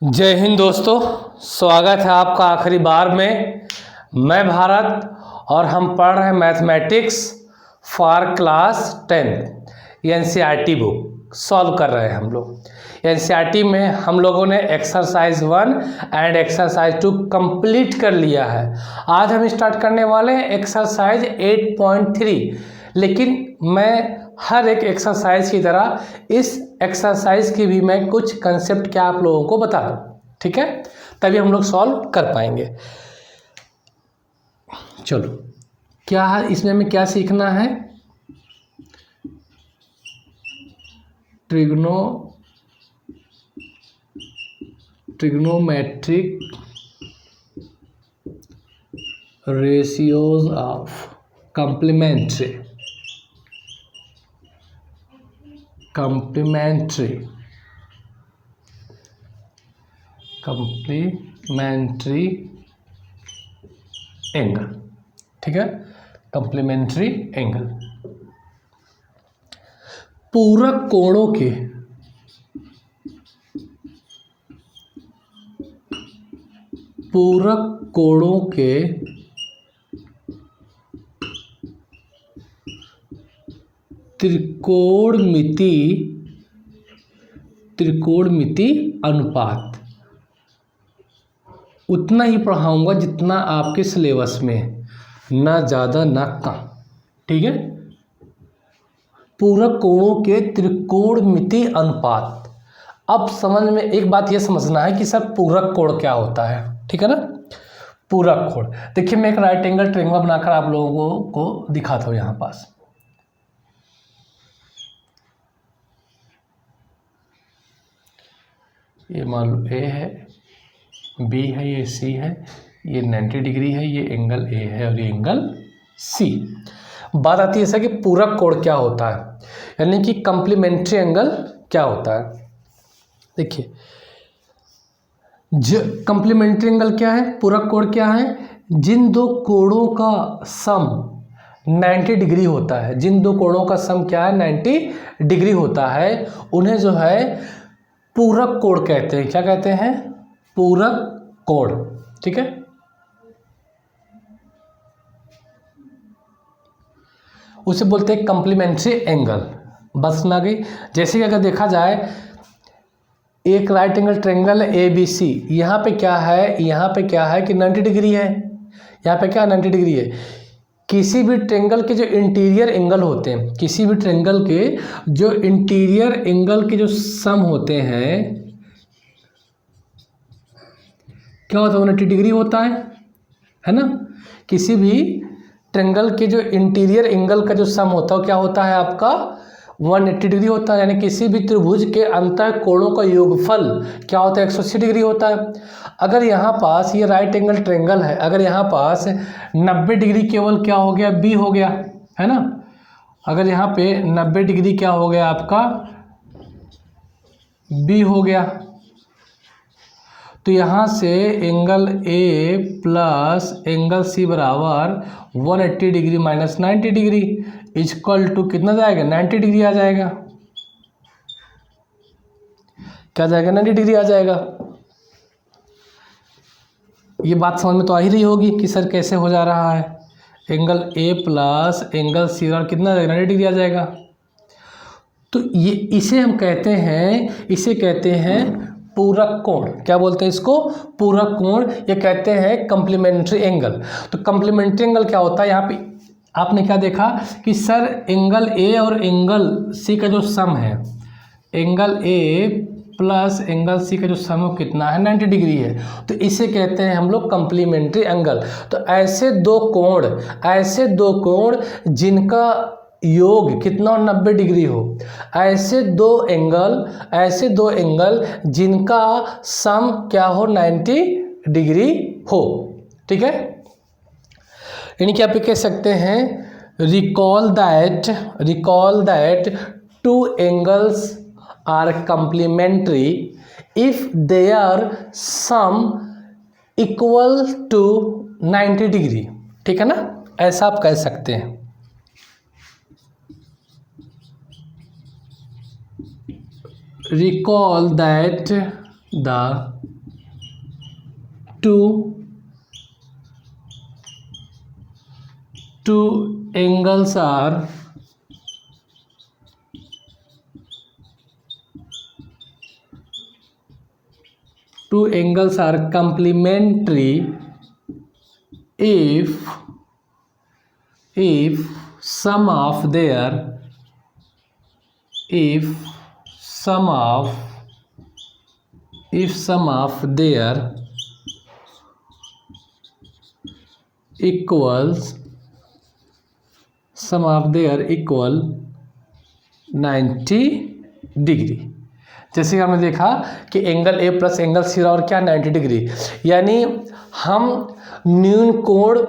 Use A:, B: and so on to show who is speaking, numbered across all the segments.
A: जय हिंद दोस्तों, स्वागत है आपका आखिरी बार में। मैं भारत और हम पढ़ रहे हैं mathematics for class 10 NCERT book solve कर रहे हैं हम लोग। एनसीईआरटी में हम लोगों ने एक्सरसाइज 1 एंड एक्सरसाइज 2 कंप्लीट कर लिया है। आज हम स्टार्ट करने वाले हैं एक्सरसाइज 8.3, लेकिन मैं हर एक एक्सरसाइज की तरह इस एक्सरसाइज की भी मैं कुछ कंसेप्ट क्या आप लोगों को बता दूं, ठीक है? तभी हम लोग सॉल्व कर पाएंगे। चलो, क्या है इसमें हमें क्या सीखना है? Trigonometric ratios of complementary angle, ठीक है? कॉम्प्लीमेंट्री एंगल पूरक कोणों के त्रिकोणमिति अनुपात। उतना ही पढ़ाऊंगा जितना आपके सिलेबस में है, ना ज़्यादा ना कम, ठीक है? पूरक कोणों के त्रिकोणमिति अनुपात। अब समझ में एक बात यह समझना है कि सर पूरक कोण क्या होता है, ठीक है ना? पूरक कोण, देखिए मैं एक राइट एंगल ट्रायंगल बनाकर आप लोगों को दिखाता हूँ। यहाँ पास ये मान लो ए है, बी है, ये सी है, ये 90 डिग्री है, ये एंगल ए है और ये एंगल सी। बात आती है ऐसा कि पूरक कोण क्या होता है, यानी कि कॉम्प्लीमेंट्री एंगल क्या होता है। देखिए, कॉम्प्लीमेंट्री एंगल क्या है, पूरक कोण क्या है? जिन दो कोणों का सम 90 डिग्री होता है, जिन दो कोणों का सम क्या है, 90 डिग्री होता है, उन्हें जो है पूरक कोण कहते हैं। क्या कहते हैं? पूरक कोण, ठीक है? उसे बोलते हैं कॉम्प्लीमेंट्री एंगल। बस ना गई। जैसे कि अगर देखा जाए, एक राइट एंगल ट्रायंगल है ए बी सी, यहाँ पे क्या है, यहाँ पे क्या है कि 90 डिग्री है, यहाँ पे क्या 90 डिग्री है। किसी भी ट्रायंगल के जो इंटीरियर एंगल होते हैं, किसी भी ट्रायंगल के जो इंटीरियर एंगल के जो सम होते हैं, क्या होता है? 180 डिग्री होता है ना? किसी भी ट्रायंगल के जो इंटीरियर एंगल का जो सम होता है, क्या होता है आपका? 180 डिग्री होता है। यानी किसी भी त्रिभुज के अंतः कोणों का योगफल क्या होता है? 180 डिग्री होता है। अगर यहाँ पास ये राइट एंगल ट्रायंगल है, अगर यहाँ पास 90 डिग्री केवल क्या हो गया? बी हो गया, है ना? अगर यहाँ पे 90 डिग्री क्या हो गया आपका? बी हो गया। तो यहाँ से angle A plus angle C बराबर 180 degree minus 90 degree equal to कितना जाएगा? 90 डिग्री आ जाएगा। क्या जाएगा? 90 डिग्री आ जाएगा। ये बात समझ में तो आ ही रही होगी कि सर कैसे हो जा रहा है। Angle A plus angle C और कितना जाएगा? 90 डिग्री आ जाएगा। तो ये इसे हम कहते हैं, इसे कहते हैं पूरक कोण। क्या बोलते हैं इसको? पूरक कोण। ये कहते हैं कॉम्प्लीमेंट्री एंगल। तो कॉम्प्लीमेंट्री एंगल क्या होता है? यहाँ पे आपने क्या देखा कि सर एंगल ए और एंगल सी का जो सम है, angle A plus angle C का जो सम है कितना है? 90 डिग्री है। तो इसे कहते हैं हम लोग कॉम्प्लीमेंट्री एंगल। तो ऐसे दो कोण जिनका योग कितना 90 डिग्री हो, ऐसे दो एंगल जिनका सम क्या हो? 90 डिग्री हो, ठीक है? यानी कि आप कह सकते हैं recall that two angles are complementary if their sum equal to 90 degree, ठीक है ना? ऐसा आप कह सकते हैं। recall that the two angles are complementary if sum of their equals 90 degree. जैसे कि हमने देखा कि angle A plus angle C और क्या 90 डिग्री, यानी हम न्यून कोण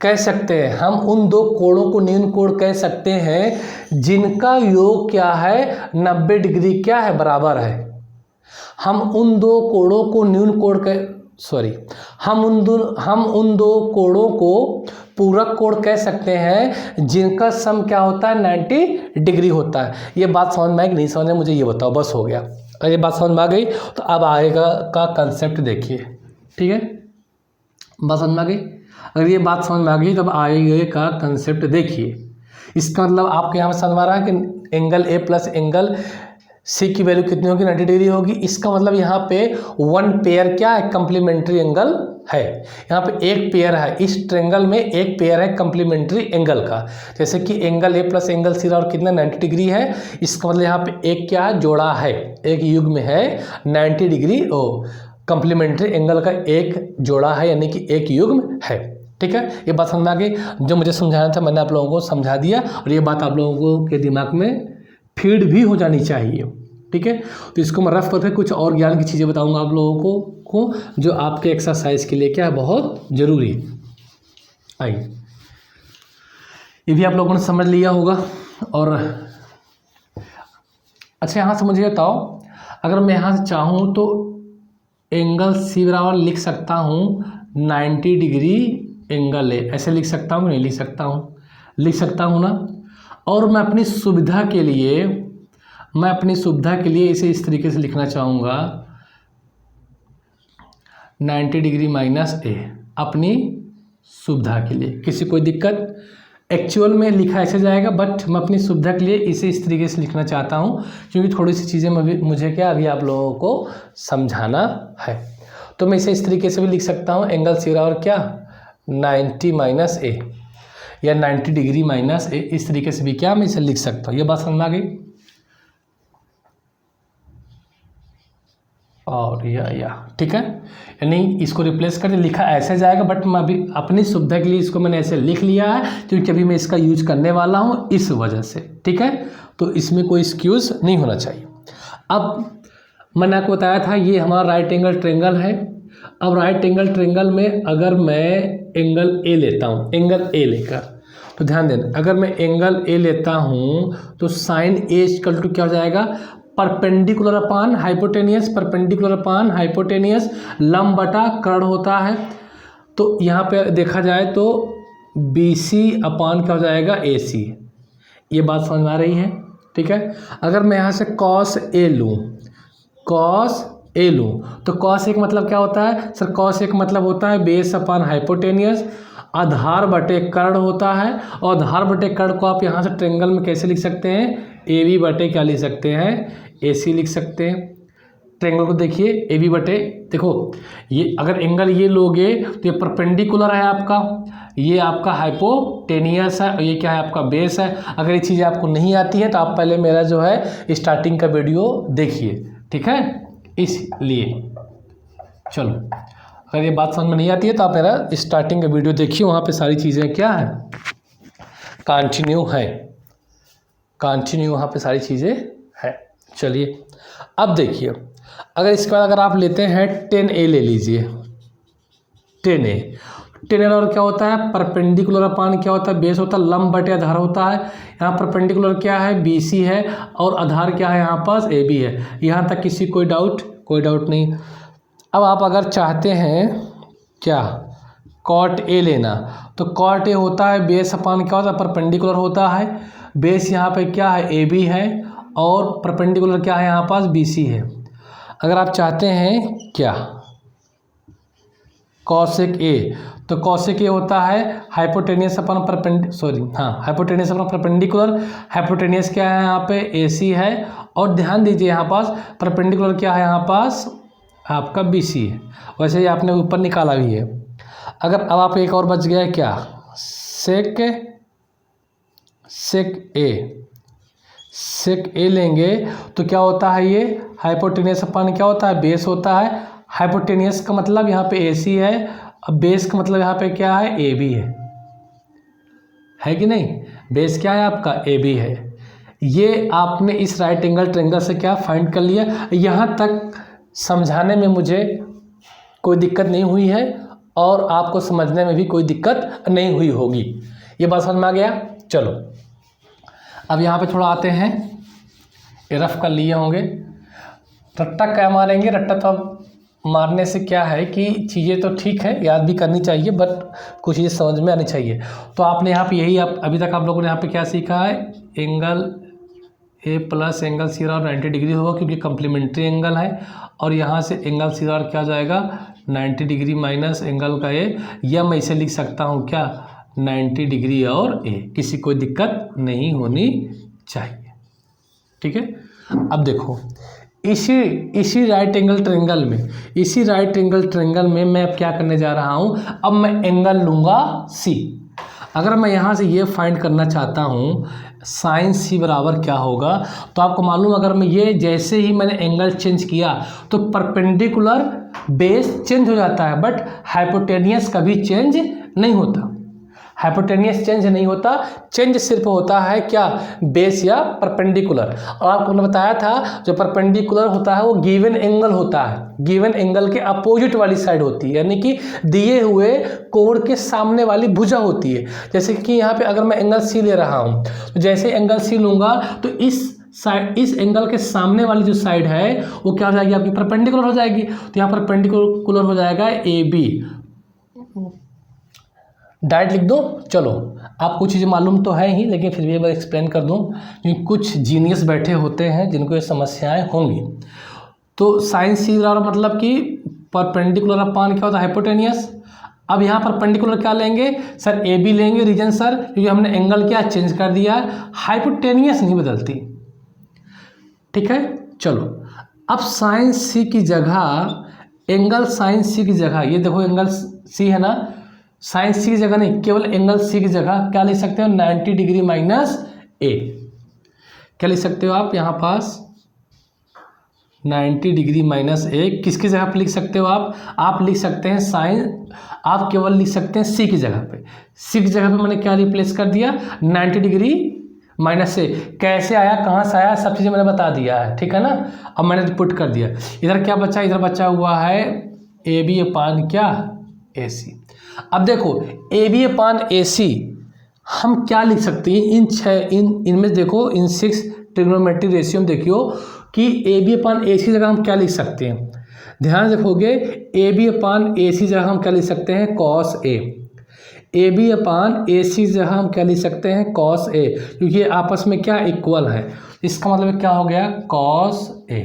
A: कह सकते हैं, हम उन दो कोणों को न्यून कोण कह सकते हैं जिनका योग क्या है 90 डिग्री क्या है बराबर है। हम उन दो कोणों को न्यून कोण हम उन दो कोणों को पूरक कोण कह सकते हैं जिनका सम क्या होता है 90 डिग्री होता है। ये बात समझ में आई कि नहीं समझ में, मुझे ये बताओ, बस हो गया। अगर ये बात समझ में आ गई तो अब आएगा का कंसेप्ट देखिए, ठीक है, बात समझ में आ गई। अगर ये बात समझ में आ गई तब आएगा का कंसेप्ट देखिए। इसका मतलब आपको यहाँ पर समझ में आ रहा है कि angle A plus angle C की वैल्यू कितनी होगी 90 डिग्री होगी। इसका मतलब यहाँ पे वन पेयर क्या है कम्प्लीमेंट्री एंगल है। यहाँ पे एक पेयर है, इस ट्रेंगल में एक पेयर है कम्प्लीमेंट्री एंगल का। जैसे कि angle A plus angle C और कितना 90 डिग्री है, इसका मतलब यहाँ पे एक क्या जोड़ा है, एक युग्म है 90 डिग्री कम्प्लीमेंट्री एंगल का एक जोड़ा है, यानी कि एक युग्म है। ठीक है, ये बात समझ में आ गई। जो मुझे समझाना था मैंने आप लोगों को समझा दिया और ये बात आप लोगों के दिमाग में फीड भी हो जानी चाहिए। ठीक है, तो इसको मैं रफ करके कुछ और ज्ञान की चीज़ें बताऊंगा आप लोगों को जो आपके एक्सरसाइज के लिए क्या है बहुत ज़रूरी है। आइए, ये भी आप लोगों ने समझ लिया होगा। और अच्छा, यहाँ से मुझे बताओ, अगर मैं यहाँ से चाहूँ तो एंगल सी बराबर लिख सकता हूँ 90 डिग्री एंगल है, ऐसे लिख सकता हूँ नहीं लिख सकता हूँ, लिख सकता हूँ ना। और मैं अपनी सुविधा के लिए इसे इस तरीके से लिखना चाहूँगा 90 डिग्री माइनस ए, अपनी सुविधा के लिए। किसी कोई दिक्कत? एक्चुअल में लिखा ऐसे जाएगा, बट मैं अपनी सुविधा के लिए इसे इस तरीके से लिखना चाहता हूँ क्योंकि थोड़ी सी चीज़ें मुझे क्या अभी आप लोगों को समझाना है। तो मैं इसे इस तरीके से भी लिख सकता हूँ, एंगल सी और क्या 90 माइनस ए या 90 डिग्री माइनस ए, इस तरीके से भी क्या मैं इसे लिख सकता हूँ। ये बात समझ में आ गई। और या ठीक है, यानी इसको रिप्लेस करके लिखा ऐसे जाएगा, बट मैं अभी अपनी सुविधा के लिए इसको मैंने ऐसे लिख लिया है क्योंकि अभी मैं इसका यूज करने वाला हूँ इस वजह से। ठीक है, तो इसमें कोई एक्सक्यूज नहीं होना चाहिए। अब मैंने आपको बताया था ये हमारा राइट एंगल ट्रेंगल है। अब राइट एंगल ट्रेंगल में अगर मैं एंगल ए लेता हूँ, एंगल ए लेकर, तो ध्यान देना, अगर मैं एंगल ए लेता हूँ तो साइन ए इक्वल टू क्या हो जाएगा, परपेंडिकुलर अपान हाइपोटेनियस, परपेंडिकुलर अपान हाइपोटेनियस, लंब बटा कर्ण होता है। तो यहाँ पे देखा जाए तो BC अपान क्या हो जाएगा AC। ये बात समझ में आ रही है? ठीक है, अगर मैं यहाँ से कॉस ए लूँ, कॉस ए लूँ तो कॉस एक मतलब क्या होता है सर? कॉस एक मतलब होता है बेस अपान हाइपोटेनियस, आधार बटे कर्ण होता है। और आधार बटे कर्ण को आप यहाँ से ट्रेंगल में कैसे लिख सकते हैं? AB बटे क्या लिख सकते हैं? AC लिख सकते हैं। ट्रेंगल को देखिए, AB बटे, देखो ये अगर एंगल ये लोगे तो ये परपेंडिकुलर है आपका, ये आपका हाइपोटेनियस है और ये क्या है आपका बेस है। अगर ये चीज़ें आपको नहीं आती है तो आप पहले मेरा जो है स्टार्टिंग का वीडियो देखिए, ठीक है, इसलिए चलो, अगर ये बात समझ में नहीं आती है तो आप मेरा स्टार्टिंग का वीडियो देखिए, वहाँ पे सारी चीज़ें क्या है कंटिन्यू है, कंटिन्यू वहाँ पे सारी चीज़ें है। चलिए अब देखिए, अगर इसके बाद अगर आप लेते हैं 10A ले लीजिए, 10A, 10A और क्या होता है? परपेंडिकुलर अपान क्या होता है? बेस होता है, लंब बटे आधार होता है। यहाँ परपेंडिकुलर क्या है? BC है और आधार क्या है यहाँ पास? AB है। यहाँ तक किसी कोई डाउट? कोई डाउट नहीं। अब आप अगर चाहते हैं क्या कॉट A लेना, तो कॉट A होता है बेस अपान क्या होता है? परपेंडिकुलर होता है। बेस यहाँ पे क्या है? AB है और परपेंडिकुलर क्या है यहाँ पास? BC है। अगर आप चाहते हैं क्या कॉसेक ए, तो कॉसेक ए होता है हाइपोटेनियस अपन हाइपोटेनियस अपन परपेंडिकुलर। हाइपोटेनियस क्या है यहाँ पे, AC है, और ध्यान दीजिए यहाँ पास परपेंडिकुलर क्या है, यहाँ पास आपका BC है। वैसे ही आपने ऊपर निकाला भी है। अगर अब आप एक और बच गया है क्या, सेक ए लेंगे तो क्या होता है, ये हाइपोटेनियस अपन क्या होता है, बेस होता है। हाइपोटेनियस का मतलब यहाँ पे AC है, अब बेस का मतलब यहाँ पे क्या है, AB है कि नहीं। बेस क्या है आपका, AB है। ये आपने इस राइट एंगल ट्रायंगल से क्या फाइंड कर लिया। यहाँ तक समझाने में मुझे कोई दिक्कत नहीं हुई है और आपको समझने में भी कोई दिक्कत नहीं हुई होगी। ये बात समझ में आ गया। चलो अब यहाँ पे थोड़ा आते हैं, ये रफ कर लिए होंगे। रट्टा क्या मारेंगे, रट्टा तो अब मारने से क्या है कि चीज़ें तो ठीक है, याद भी करनी चाहिए, बट कुछ चीज़ें समझ में आनी चाहिए। तो आपने यहाँ पे यही अभी तक आप लोगों ने यहाँ पे क्या सीखा है, angle A plus angle C are 90 degree होगा क्योंकि कम्प्लीमेंट्री एंगल है, और यहाँ से एंगल सी आर क्या जाएगा 90 डिग्री माइनस एंगल का ए, या मैं इसे लिख सकता हूँ क्या 90 डिग्री और ए, किसी कोई दिक्कत नहीं होनी चाहिए। ठीक है। अब देखो इसी राइट एंगल ट्रायंगल में मैं अब क्या करने जा रहा हूँ, अब मैं एंगल लूँगा C। अगर मैं यहाँ से ये फाइंड करना चाहता हूँ साइन C बराबर क्या होगा, तो आपको मालूम अगर मैं ये जैसे ही मैंने एंगल चेंज किया तो परपेंडिकुलर बेस चेंज हो जाता है, बट हाइपोटेनियस कभी चेंज नहीं होता। हाइपोटेनियस चेंज नहीं होता, चेंज सिर्फ होता है क्या, बेस या परपेंडिकुलर। और आपको मैंने बताया था जो परपेंडिकुलर होता है वो गिवन एंगल होता है, गिवन एंगल के अपोजिट वाली साइड होती है, यानी कि दिए हुए कोण के सामने वाली भुजा होती है। जैसे कि यहाँ पे अगर मैं एंगल C ले रहा हूँ तो जैसे एंगल C लूँगा तो इस एंगल के सामने वाली जो साइड है वो क्या हो जाएगी आपकी, परपेंडिकुलर हो जाएगी। तो यहाँ परपेंडिकुलर हो जाएगा AB। डायरेक्ट लिख दो। चलो आपको चीज़ें मालूम तो है ही, लेकिन फिर भी मैं एक्सप्लेन कर दूं क्योंकि कुछ जीनियस बैठे होते हैं जिनको ये समस्याएं होंगी। तो साइन C बराबर मतलब कि परपेंडिकुलर अपान क्या होता है, हाइपोटेनियस। अब यहाँ परपेंडिकुलर क्या लेंगे सर, AB लेंगे रीजन सर, क्योंकि हमने एंगल क्या चेंज कर दिया, हाइपोटेनियस नहीं बदलती। ठीक है। चलो अब साइन C की जगह एंगल साइन C की जगह, ये देखो एंगल C है ना, साइन C की जगह नहीं, केवल एंगल C की जगह क्या लिख सकते हो 90 डिग्री माइनस A। क्या लिख सकते हो आप यहाँ पास 90 डिग्री माइनस A। किसकी जगह पर लिख सकते हो आप लिख सकते हैं साइन, आप केवल लिख सकते हैं C की जगह पे। C की जगह पे मैंने क्या रिप्लेस कर दिया 90 डिग्री माइनस A। कैसे आया, कहाँ से आया, सब चीज़ें मैंने बता दिया है। ठीक है ना। अब मैंने पुट कर दिया। इधर क्या बचा, इधर बचा हुआ है AB अपान क्या AC। अब देखो AB अपान AC हम क्या लिख सकते हैं, इनमें देखो इन 6 ट्रिग्नोमेट्रिक रेशियो में देखियो कि AB अपान AC जगह हम क्या लिख सकते हैं। ध्यान रखोगे AB अपान AC जगह हम क्या लिख सकते हैं cos A। AB upon AC जगह हम क्या लिख सकते हैं cos A, क्योंकि ये आपस में क्या इक्वल है। इसका मतलब क्या हो गया cos A।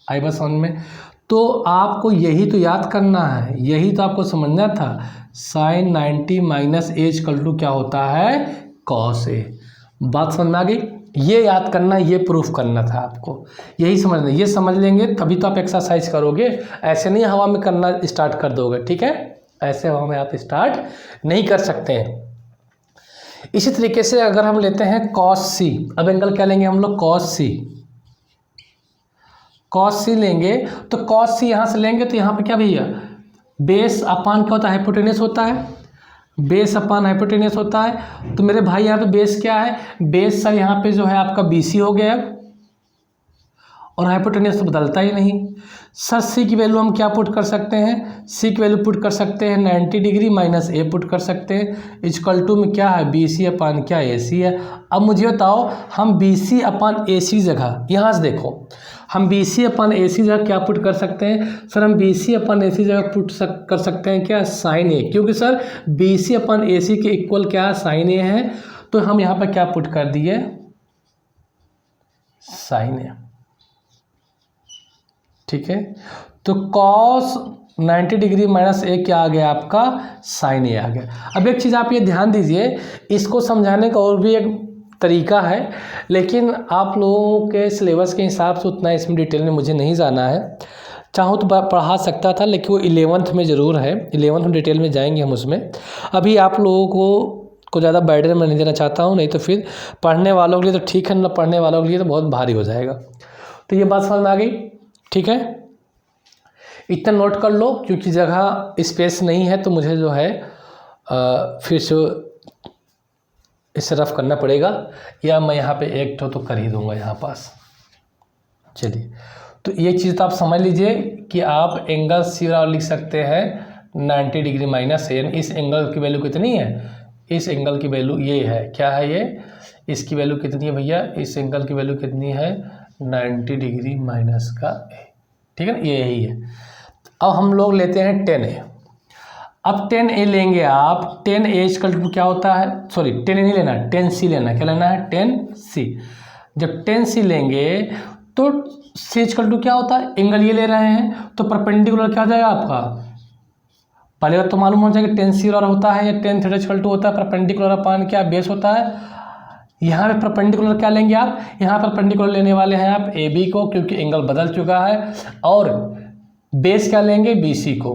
A: आई बात समझ में। तो आपको यही तो याद करना है, यही तो आपको समझना था। Sin 90 minus A equal to क्या होता है cos A। बात समझ में आ गई। ये याद करना, ये प्रूफ करना था आपको, यही समझना। ये समझ लेंगे तभी तो आप एक्सरसाइज करोगे, ऐसे नहीं हवा में करना स्टार्ट कर दोगे। ठीक है, ऐसे हवा में आप स्टार्ट नहीं कर सकते हैं। इसी तरीके से अगर हम लेते हैं cos C, अब एंगल क्या लेंगे हम लोग cos C लेंगे। तो cos C यहाँ से लेंगे तो यहाँ पे क्या भैया बेस अपान क्या होता है, हाइपोटेनियस होता है। बेस अपान हाइपोटेनियस होता है। तो मेरे भाई यहाँ पे बेस क्या है, बेस सर यहाँ पे जो है आपका BC हो गया, और हाइपोटेनियस तो बदलता ही नहीं। सर C की वैल्यू हम क्या पुट कर सकते हैं, C की वैल्यू पुट कर सकते हैं 90 डिग्री माइनस A पुट कर सकते हैं, इक्वल टू में क्या है BC अपान क्या AC है। अब मुझे बताओ हम BC अपान AC जगह, यहाँ से देखो हम BC अपान AC जगह क्या पुट कर सकते हैं सर, हम BC अपान AC जगह कर सकते हैं क्या साइन A, क्योंकि सर BC अपान AC के इक्वल क्या साइन A है। तो हम यहाँ पर क्या पुट कर दिए साइन A। ठीक है। तो cos 90 डिग्री माइनस ए क्या आ गया आपका, साइन ए आ गया। अब एक चीज़ आप ये ध्यान दीजिए, इसको समझाने का और भी एक तरीका है, लेकिन आप लोगों के सिलेबस के हिसाब से उतना इसमें डिटेल में मुझे नहीं जाना है। चाहूँ तो पढ़ा सकता था, लेकिन वो 11th में ज़रूर है, 11th में डिटेल में जाएंगे हम उसमें। अभी आप लोगों को ज़्यादा बर्डन में नहीं देना चाहता हूँ, नहीं तो फिर पढ़ने वालों के लिए तो ठीक है, ना पढ़ने वालों के लिए तो बहुत भारी हो जाएगा। तो ये बात समझ में आ गई, ठीक है। इतना नोट कर लो, क्योंकि जगह स्पेस नहीं है तो मुझे जो है फिर से इसे रफ करना पड़ेगा, या मैं यहाँ पे एक तो कर ही दूंगा यहाँ पास। चलिए, तो ये चीज़ तो आप समझ लीजिए कि आप एंगल सी और लिख सकते हैं 90 डिग्री माइनस ए, यानी इस एंगल की वैल्यू कितनी है, इस एंगल की वैल्यू ये है, क्या है ये, इसकी वैल्यू कितनी है भैया, इस एंगल की वैल्यू कितनी है 90 डिग्री माइनस का ए, ठीक है ना, ये यही है। अब हम लोग लेते हैं 10a। अब 10a लेंगे आप, 10a इक्वल टू क्या होता है, सॉरी 10a नहीं लेना, 10c लेना है। क्या लेना है, 10c। जब 10c लेंगे तो c इक्वल टू क्या होता है, एंगल ये ले रहे हैं तो परपेंडिकुलर क्या हो जाएगा आपका, पहले बात तो मालूम हो जाएगा 10c और होता है, या 10 थीटा इक्वल टू होता है परपेंडिकुलर अपान क्या, बेस होता है। यहाँ पे परपेंडिकुलर क्या लेंगे आप, यहाँ परपेंडिकुलर लेने वाले हैं आप ए बी को, क्योंकि एंगल बदल चुका है, और बेस क्या लेंगे, बी सी को।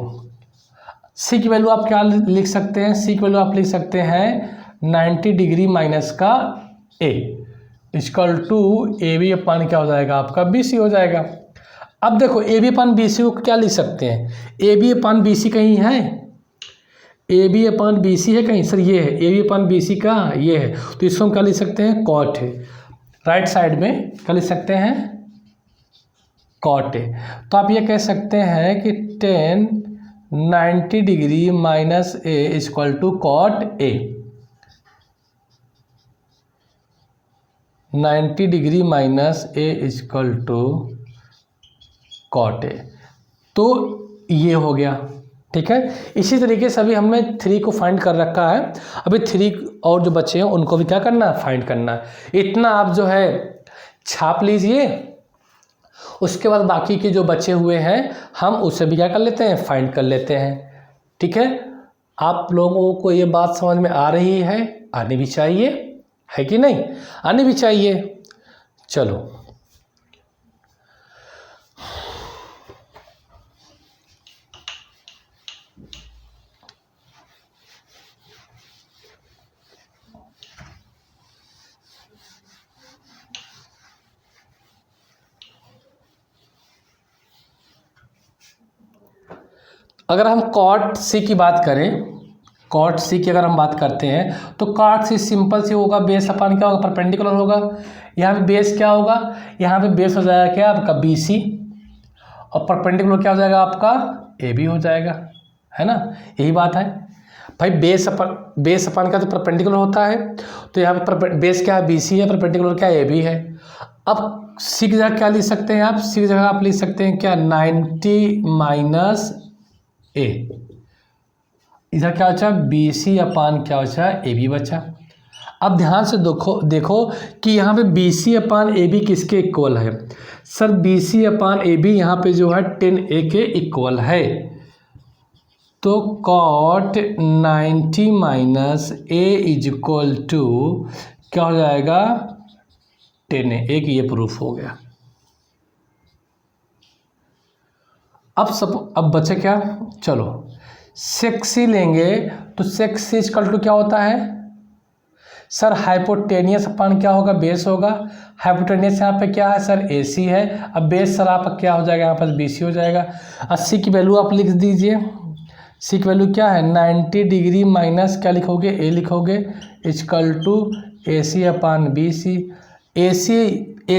A: सी की वैल्यू आप क्या लिख सकते हैं, सी की वैल्यू आप लिख सकते हैं 90 डिग्री माइनस का ए इक्वल टू ए बी अपान क्या हो जाएगा आपका, बी सी हो जाएगा। अब देखो ए बी अपान बी सी को क्या लिख सकते हैं, ए बी अपान बी सी कहीं है, ए बी अपान बी सी है कहीं, सर ये है ए बी अपान बी सी का, ये है, तो इसको हम क्या लिख सकते हैं, कॉट है। राइट साइड में क्या लिख सकते हैं, कॉट ए। तो आप ये कह सकते हैं कि 90 degree minus A equal to cot A, 90 degree minus A equal to cot A. तो ये हो गया, ठीक है। इसी तरीके से अभी हमने 3 को फाइंड कर रखा है, अभी 3 और जो बच्चे हैं उनको भी क्या करना है, फाइंड करना है। इतना आप जो है छाप लीजिए, उसके बाद बाकी के जो बचे हुए हैं हम उसे भी क्या कर लेते हैं, फाइंड कर लेते हैं, ठीक है। आप लोगों को ये बात समझ में आ रही है, आनी भी चाहिए, है कि नहीं, आनी भी चाहिए। चलो, अगर हम कॉट सी की बात करें, कॉट सी की अगर हम बात करते हैं तो कॉट सी सिंपल सी होगा, बेस अपान क्या होगा, परपेंडिकुलर होगा। यहाँ पे बेस क्या होगा, यहाँ पे बेस हो जाएगा क्या आपका बी सी, और परपेंडिकुलर क्या हो जाएगा आपका ए बी हो जाएगा, है ना, यही बात है भाई। बेस अपान क्या तो परपेंडिकुलर होता है, तो यहाँ पे बेस क्या है, बी सी है, परपेंडिकुलर क्या ए बी है। अब सी की जगह क्या लिख सकते हैं आप, सी की जगह आप लिख सकते हैं क्या, 90 माइनस ए, इधर क्या बचा, बी सी अपान क्या बचा, ए बी बचा। अब ध्यान से देखो कि यहाँ पे B C upon A B किसके इक्वल है, sir B C upon A B यहाँ पे जो है 10a के इक्वल है। तो cot 90 minus A is equal to क्या हो जाएगा, 10a, एक ये प्रूफ हो गया। अब बचे क्या, चलो सेक सी लेंगे, तो सेक सी इक्वल टू क्या होता है, सर हाइपोटेनियस अपान क्या होगा, बेस होगा। हाइपोटेनियस यहाँ पे क्या है सर, ए सी है। अब बेस सर आप क्या हो जाएगा यहाँ पर, बी सी हो जाएगा। और सी की वैल्यू आप लिख दीजिए, सी की वैल्यू क्या है, 90 डिग्री माइनस क्या लिखोगे, ए लिखोगे equal to A C upon B C. A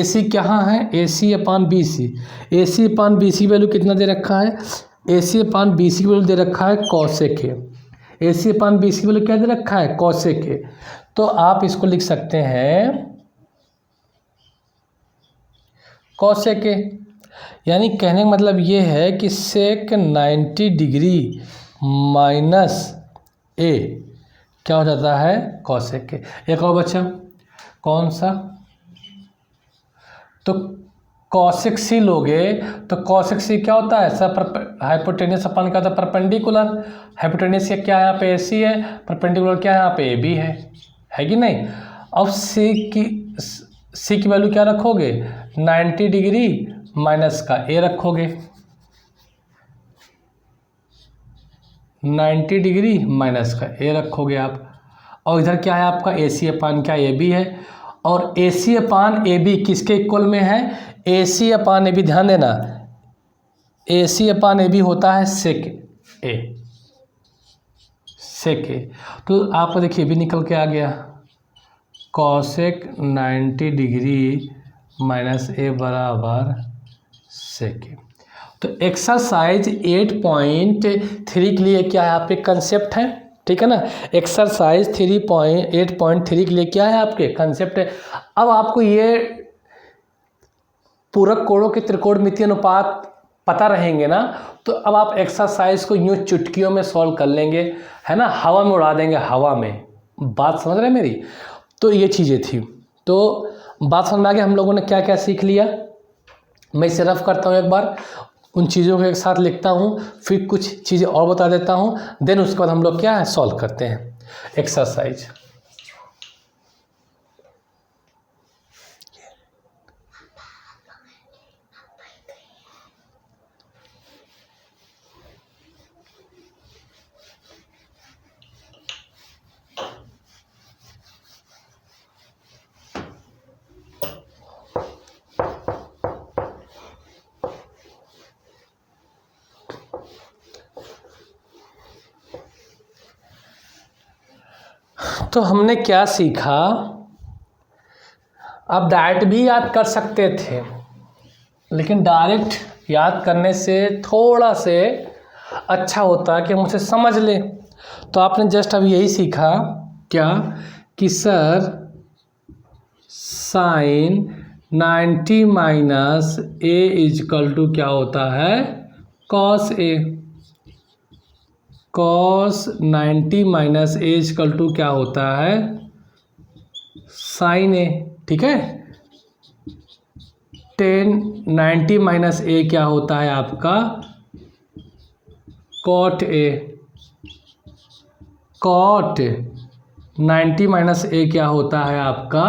A: C कहाँ है, A C upon B C, A C upon B C value कितना दे रखा है, A C upon B C value दे रखा है कॉसेक है, A C upon B C value क्या दे रखा है, कॉसेक है। तो आप इसको लिख सकते हैं कॉसेक है, यानी कहने का मतलब ये है कि सेक 90 डिग्री माइनस ए क्या हो जाता है, कॉसेक है। एक और बच्चा कौन सा, तो कॉसेक सी लोगे तो कॉसेक सी क्या होता है सर, हाइपोटेन्यूस अपन क्या होता है परपेंडिकुलर। हाइपोटेन्यूस क्या है यहाँ पे AC है, परपेंडिकुलर क्या है यहाँ पे AB है कि नहीं। अब C की वैल्यू क्या रखोगे 90 डिग्री माइनस का A रखोगे, 90 डिग्री माइनस का A रखोगे आप। और इधर क्या है आपका AC अपान क्या AB है, और AC अपान AB किसके इक्वल में है, AC अपान AB, ध्यान देना AC अपान AB होता है सेक A, सेक A। तो आपको देखिए भी निकल के आ गया कॉसेक 90 डिग्री माइनस A बराबर सेक A। तो एक्सरसाइज 8.3 के लिए क्या है आपके कंसेप्ट है, ठीक है ना। एक्सरसाइज 8.3 के लिए क्या है आपके कंसेप्ट है। अब आपको ये पूरक कोणों के त्रिकोणमितीय अनुपात पता रहेंगे ना, तो अब आप एक्सरसाइज को यूँ चुटकियों में सॉल्व कर लेंगे, है ना, हवा में उड़ा देंगे, हवा में। बात समझ रहे हैं मेरी। तो ये चीज़ें थी, तो बात समझ में आ गई। हम लोगों ने क्या क्या सीख लिया, मैं इसे रफ करता हूँ एक बार, उन चीज़ों को एक साथ लिखता हूँ, फिर कुछ चीज़ें और बता देता हूँ, देन उसके बाद हम लोग क्या है सॉल्व करते हैं एक्सरसाइज। तो हमने क्या सीखा, आप डायरेक्ट भी याद कर सकते थे, लेकिन डायरेक्ट याद करने से थोड़ा से अच्छा होता है कि हम उसे समझ लें। तो आपने जस्ट अभी यही सीखा क्या कि sir sin 90 minus A equal to क्या होता है cos A, cos 90 minus A equal to क्या होता है साइन A, ठीक है। 90 माइनस A क्या होता है आपका cot A, cot 90 minus A क्या होता है आपका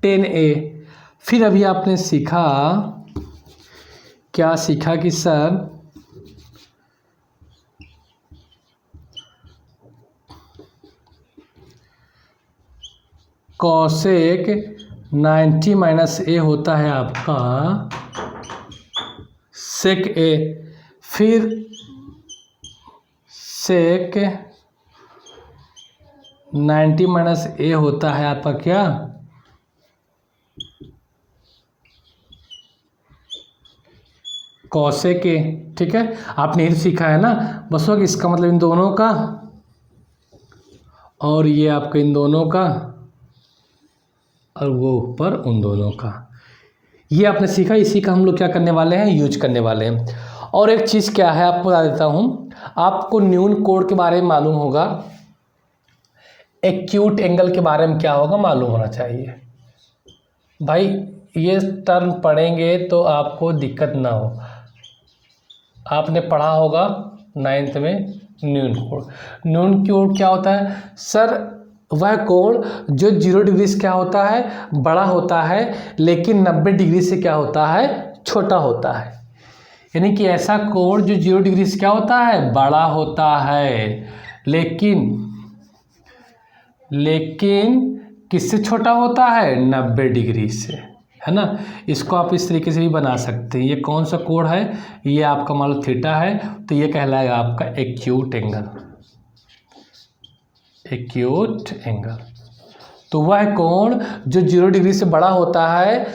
A: tan A। फिर अभी आपने सीखा, क्या सीखा कि सर कॉसेक 90 माइनस A होता है आपका सेक A, फिर सेक 90 माइनस A होता है आपका क्या कॉसेक A, ठीक है। आपने ये सीखा है ना, बस हो कि इसका मतलब इन दोनों का और ये आपका इन दोनों का और वो ऊपर उन दोनों का, ये आपने सीखा। इसी का हम लोग क्या करने वाले हैं यूज करने वाले हैं। और एक चीज़ क्या है आपको बता देता हूँ, आपको न्यून कोण के बारे में मालूम होगा, एक्यूट एंगल के बारे में क्या होगा मालूम होना चाहिए भाई। ये टर्म पढ़ेंगे तो आपको दिक्कत ना हो। आपने पढ़ा होगा 9th में न्यून कोण। न्यून कोण क्या होता है सर, वह कोण जो 0 डिग्री से क्या होता है बड़ा होता है, लेकिन 90 डिग्री से क्या होता है छोटा होता है। यानी कि ऐसा कोण जो 0 डिग्री से क्या होता है बड़ा होता है, लेकिन किससे छोटा होता है 90 डिग्री से, है ना। इसको आप इस तरीके से भी बना सकते हैं। ये कौन सा कोण है, ये आपका मान लो थीटा है, तो ये कहलाएगा आपका एक्यूट एंगल, एक्यूट एंगल। तो वह कोण जो 0 डिग्री से बड़ा होता है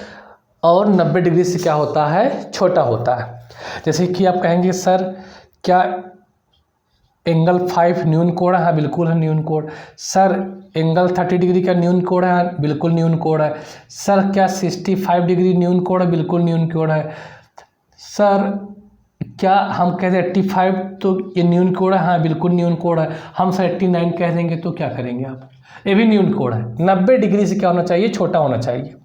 A: और 90 डिग्री से क्या होता है छोटा होता है। जैसे कि आप कहेंगे सर क्या एंगल 5 न्यून कोण है, हाँ बिल्कुल है न्यून कोण। सर एंगल 30 डिग्री का न्यून कोण है, बिल्कुल न्यून कोण है। सर क्या 65 डिग्री न्यून कोण है, बिल्कुल न्यून कोण है। सर क्या हम कहते हैं 85 तो ये न्यून कोण है, हाँ बिल्कुल न्यून कोण है। हम सर 89 कह देंगे तो क्या करेंगे आप, ये भी न्यून कोण है। 90 डिग्री से क्या होना चाहिए छोटा होना चाहिए।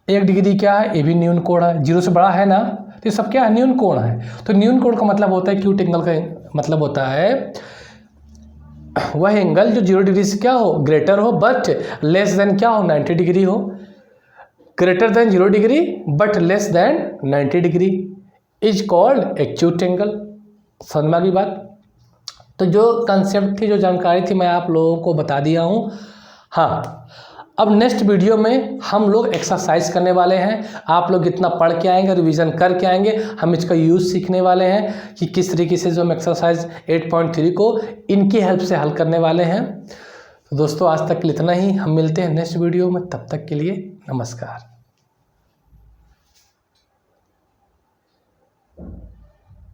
A: 1 डिग्री क्या है, ये भी न्यून कोण है, 0 से बड़ा है ना, तो ये सब क्या है, न्यून कोण है। तो न्यून कोण का मतलब होता है, एक्यूट एंगल का मतलब होता है वह एंगल जो 0 डिग्री से क्या हो, ग्रेटर हो, बट लेस देन क्या हो, 90 डिग्री हो। Greater than 0 degree but less than 90 degree is called acute angle. समझ में आ गई बात। तो जो कंसेप्ट थी, जो जानकारी थी, मैं आप लोगों को बता दिया हूँ। हाँ, अब नेक्स्ट वीडियो में हम लोग एक्सरसाइज करने वाले हैं। आप लोग इतना पढ़ के आएंगे, रिवीजन करके आएंगे, हम इसका यूज़ सीखने वाले हैं कि किस तरीके से जो हम एक्सरसाइज 8.3 को इनकी हेल्प से हल करने वाले हैं। तो दोस्तों आज तक के लिए इतना ही, हम मिलते हैं नेक्स्ट वीडियो में, तब तक के लिए नमस्कार।